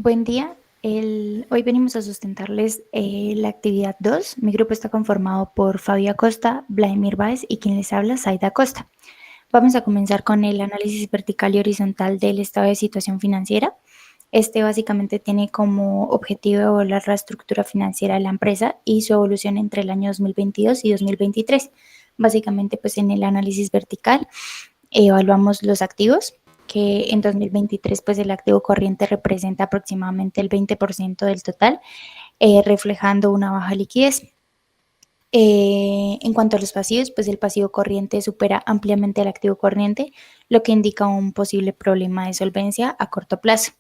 Buen día. Hoy venimos a sustentarles la actividad 2. Mi grupo está conformado por Fabio Acosta, Vladimir Báez y quien les habla, Zaida Acosta. Vamos a comenzar con el análisis vertical y horizontal del estado de situación financiera. Este básicamente tiene como objetivo evaluar la estructura financiera de la empresa y su evolución entre el año 2022 y 2023. Básicamente, pues en el análisis vertical evaluamos los activos, que en 2023 pues el activo corriente representa aproximadamente el 20% del total, reflejando una baja liquidez. En cuanto a los pasivos, pues el pasivo corriente supera ampliamente el activo corriente, lo que indica un posible problema de solvencia a corto plazo.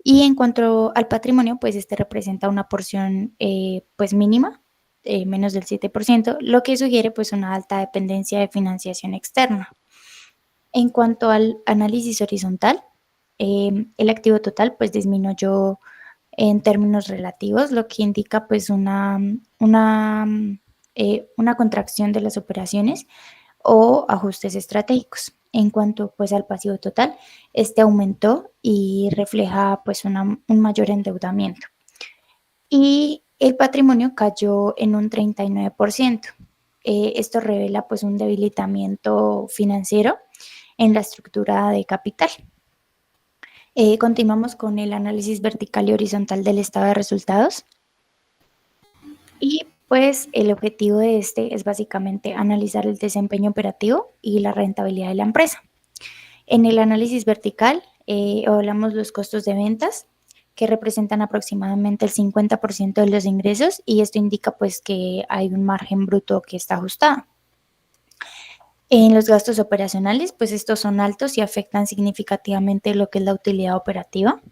Y en cuanto al patrimonio, pues este representa una porción pues mínima, menos del 7%, lo que sugiere pues una alta dependencia de financiación externa. En cuanto al análisis horizontal, el activo total pues disminuyó en términos relativos, lo que indica pues una contracción de las operaciones o ajustes estratégicos. En cuanto pues al pasivo total, este aumentó y refleja pues un mayor endeudamiento. Y el patrimonio cayó en un 39%. Esto revela pues un debilitamiento financiero en la estructura de capital. Continuamos con el análisis vertical y horizontal del estado de resultados. Y pues el objetivo de este es básicamente analizar el desempeño operativo y la rentabilidad de la empresa. En el análisis vertical hablamos los costos de ventas, que representan aproximadamente el 50% de los ingresos, y esto indica pues que hay un margen bruto que está ajustado. En los gastos operacionales, pues estos son altos y afectan significativamente lo que es la utilidad operativa.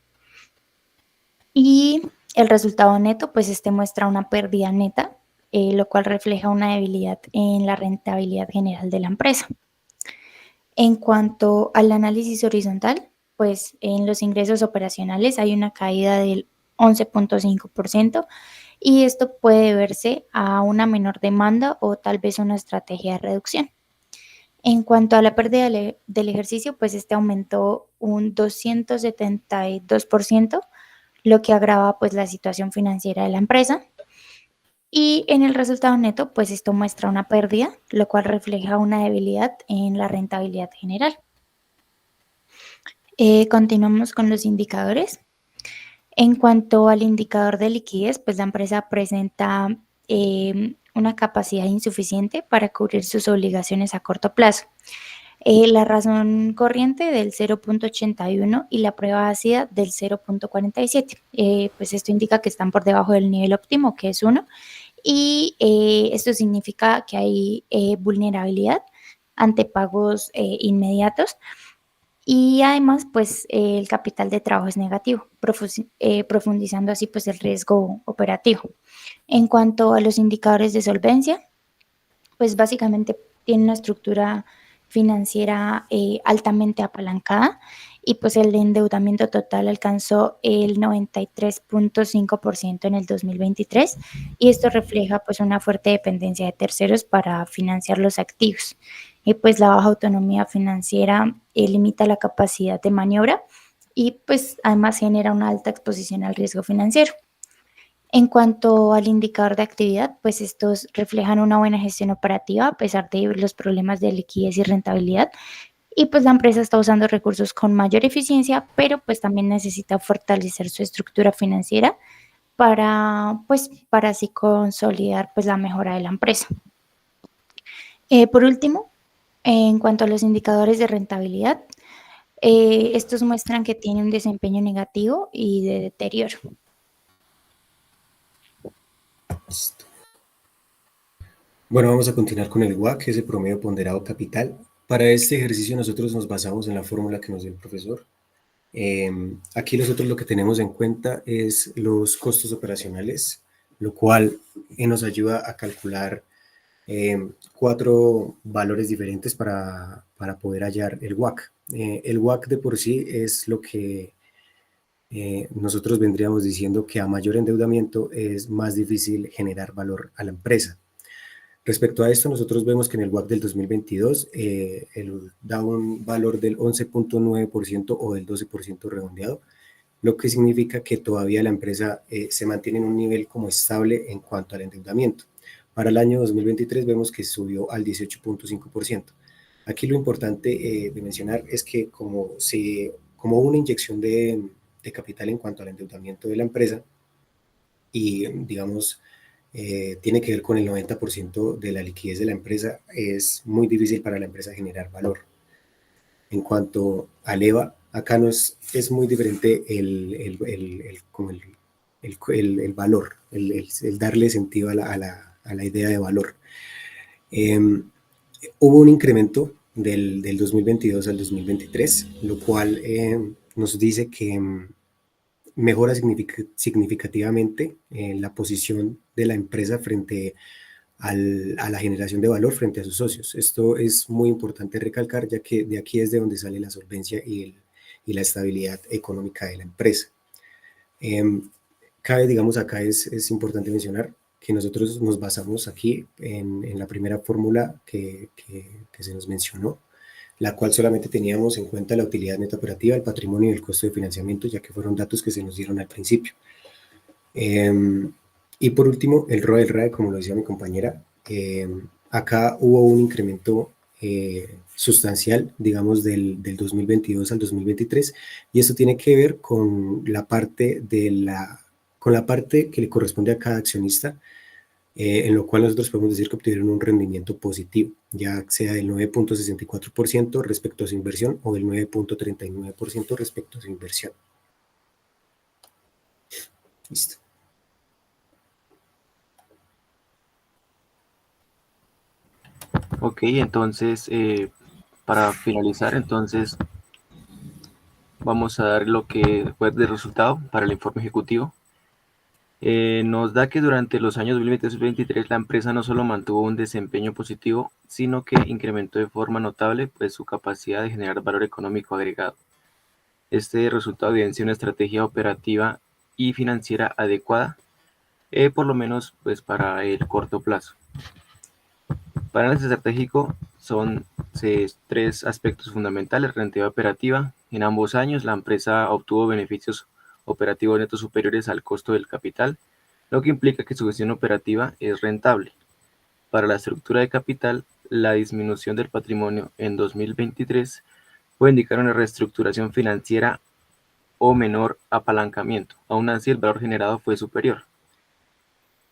Y el resultado neto, pues este muestra una pérdida neta, lo cual refleja una debilidad en la rentabilidad general de la empresa. En cuanto al análisis horizontal, pues en los ingresos operacionales hay una caída del 11.5%, y esto puede deberse a una menor demanda o tal vez una estrategia de reducción. En cuanto a la pérdida del ejercicio, pues este aumentó un 272%, lo que agrava pues la situación financiera de la empresa. Y en el resultado neto, pues esto muestra una pérdida, lo cual refleja una debilidad en la rentabilidad general. Continuamos con los indicadores. En cuanto al indicador de liquidez, pues la empresa presenta una capacidad insuficiente para cubrir sus obligaciones a corto plazo. La razón corriente del 0.81 y la prueba ácida del 0.47. Pues esto indica que están por debajo del nivel óptimo, que es 1, y esto significa que hay vulnerabilidad ante pagos inmediatos, y además pues el capital de trabajo es negativo, profundizando así pues el riesgo operativo. En cuanto a los indicadores de solvencia, pues básicamente tiene una estructura financiera altamente apalancada, y pues el endeudamiento total alcanzó el 93.5% en el 2023, y esto refleja pues una fuerte dependencia de terceros para financiar los activos. Y pues la baja autonomía financiera limita la capacidad de maniobra, y pues además genera una alta exposición al riesgo financiero. En cuanto al indicador de actividad, pues estos reflejan una buena gestión operativa a pesar de los problemas de liquidez y rentabilidad, y pues la empresa está usando recursos con mayor eficiencia, pero pues también necesita fortalecer su estructura financiera para así consolidar pues la mejora de la empresa. Por último, en cuanto a los indicadores de rentabilidad, estos muestran que tiene un desempeño negativo y de deterioro. Listo. Bueno, vamos a continuar con el WACC, que es el promedio ponderado capital. Para este ejercicio nosotros nos basamos en la fórmula que nos dio el profesor. Aquí nosotros lo que tenemos en cuenta es los costos operacionales, lo cual nos ayuda a calcular 4 valores diferentes para poder hallar el WACC. El WACC de por sí es lo que nosotros vendríamos diciendo que a mayor endeudamiento es más difícil generar valor a la empresa. Respecto a esto, nosotros vemos que en el WACC del 2022 da un valor del 11.9% o del 12% redondeado, lo que significa que todavía la empresa se mantiene en un nivel como estable en cuanto al endeudamiento. Para el año 2023 vemos que subió al 18.5%. Aquí lo importante de mencionar es que como una inyección de capital en cuanto al endeudamiento de la empresa y digamos tiene que ver con el 90% de la liquidez de la empresa, es muy difícil para la empresa generar valor. En cuanto al EVA, acá no es muy diferente el valor, el darle sentido a la idea de valor. Hubo un incremento del 2022 al 2023, lo cual nos dice que mejora significativamente la posición de la empresa frente a la generación de valor frente a sus socios. Esto es muy importante recalcar, ya que de aquí es de donde sale la solvencia y la estabilidad económica de la empresa. Digamos, acá es importante mencionar que nosotros nos basamos aquí en la primera fórmula que se nos mencionó, la cual solamente teníamos en cuenta la utilidad neta operativa, el patrimonio y el costo de financiamiento, ya que fueron datos que se nos dieron al principio. Y por último, el ROE del RAE, como lo decía mi compañera, acá hubo un incremento sustancial, digamos, del 2022 al 2023, y esto tiene que ver con la parte que le corresponde a cada accionista, en lo cual nosotros podemos decir que obtuvieron un rendimiento positivo, ya sea del 9.64% respecto a su inversión o del 9.39% respecto a su inversión. Listo. Ok, entonces, para finalizar, entonces vamos a dar lo que fue de resultado para el informe ejecutivo. Nos da que durante los años 2023 la empresa no solo mantuvo un desempeño positivo, sino que incrementó de forma notable pues, su capacidad de generar valor económico agregado. Este resultado evidencia una estrategia operativa y financiera adecuada, por lo menos pues, para el corto plazo. Para el análisis estratégico son tres aspectos fundamentales: rentabilidad operativa. En ambos años la empresa obtuvo beneficios operativos netos superiores al costo del capital, lo que implica que su gestión operativa es rentable. Para la estructura de capital, la disminución del patrimonio en 2023 puede indicar una reestructuración financiera o menor apalancamiento. Aún así, el valor generado fue superior.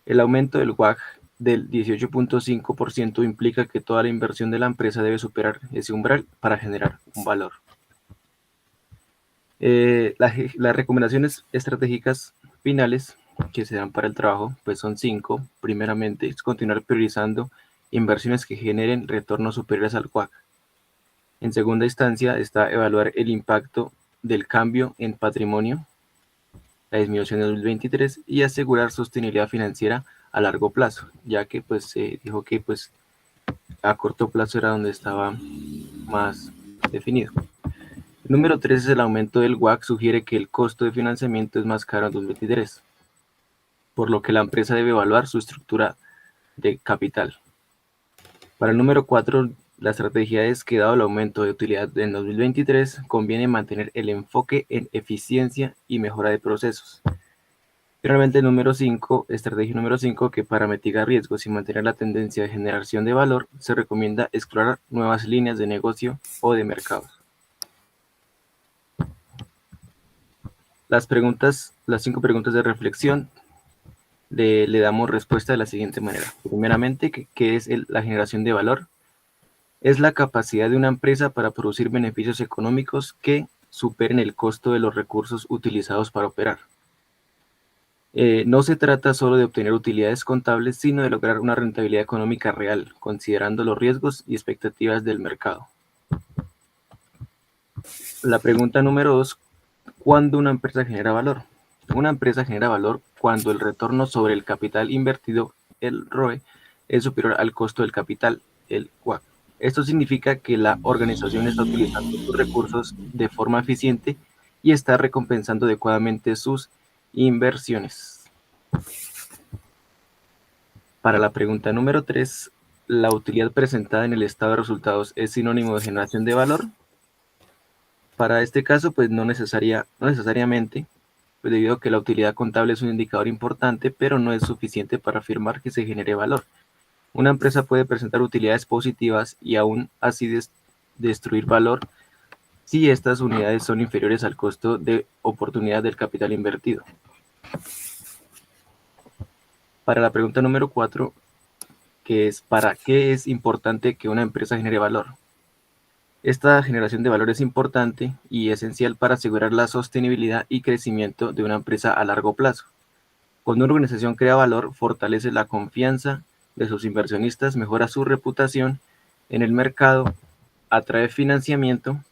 El aumento del WACC del 18.5% implica que toda la inversión de la empresa debe superar ese umbral para generar un valor. Las recomendaciones estratégicas finales que se dan para el trabajo pues son 5. Primeramente, es continuar priorizando inversiones que generen retornos superiores al WACC. En segunda instancia está evaluar el impacto del cambio en patrimonio, la disminución de 2023, y asegurar sostenibilidad financiera a largo plazo, ya que pues se dijo que pues a corto plazo era donde estaba más definido. El número 3 es el aumento del WACC, sugiere que el costo de financiamiento es más caro en 2023, por lo que la empresa debe evaluar su estructura de capital. Para el número 4, la estrategia es que dado el aumento de utilidad en 2023, conviene mantener el enfoque en eficiencia y mejora de procesos. Finalmente, el número 5, estrategia número 5, que para mitigar riesgos y mantener la tendencia de generación de valor, se recomienda explorar nuevas líneas de negocio o de mercados. Las 5 preguntas de reflexión le damos respuesta de la siguiente manera. Primeramente, ¿qué es la generación de valor? Es la capacidad de una empresa para producir beneficios económicos que superen el costo de los recursos utilizados para operar. No se trata solo de obtener utilidades contables, sino de lograr una rentabilidad económica real, considerando los riesgos y expectativas del mercado. La pregunta número 2, ¿cuándo una empresa genera valor? Una empresa genera valor cuando el retorno sobre el capital invertido, el ROE, es superior al costo del capital, el WACC. Esto significa que la organización está utilizando sus recursos de forma eficiente y está recompensando adecuadamente sus inversiones. Para la pregunta número 3, ¿la utilidad presentada en el estado de resultados es sinónimo de generación de valor? Para este caso, pues no necesariamente, pues debido a que la utilidad contable es un indicador importante, pero no es suficiente para afirmar que se genere valor. Una empresa puede presentar utilidades positivas y aún así destruir valor si estas unidades son inferiores al costo de oportunidad del capital invertido. Para la pregunta número 4, que es ¿para qué es importante que una empresa genere valor? Esta generación de valor es importante y esencial para asegurar la sostenibilidad y crecimiento de una empresa a largo plazo. Cuando una organización crea valor, fortalece la confianza de sus inversionistas, mejora su reputación en el mercado, atrae financiamiento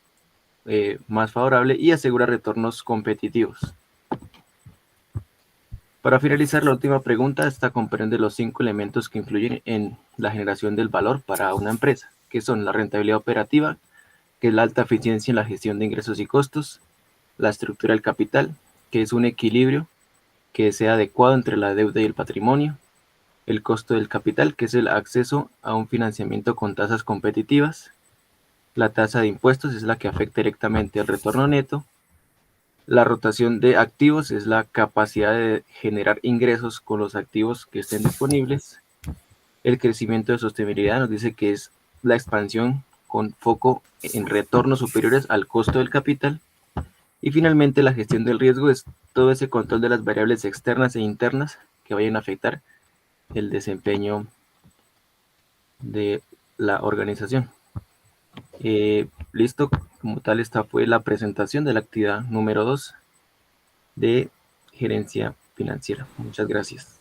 más favorable y asegura retornos competitivos. Para finalizar, la última pregunta, esta comprende los 5 elementos que influyen en la generación del valor para una empresa, que son la rentabilidad operativa, que es la alta eficiencia en la gestión de ingresos y costos, la estructura del capital, que es un equilibrio que sea adecuado entre la deuda y el patrimonio, el costo del capital, que es el acceso a un financiamiento con tasas competitivas, la tasa de impuestos es la que afecta directamente al retorno neto, la rotación de activos es la capacidad de generar ingresos con los activos que estén disponibles, el crecimiento de sostenibilidad nos dice que es la expansión con foco en retornos superiores al costo del capital. Y finalmente la gestión del riesgo es todo ese control de las variables externas e internas que vayan a afectar el desempeño de la organización. Listo, como tal esta fue la presentación de la actividad número 2 de gerencia financiera. Muchas gracias.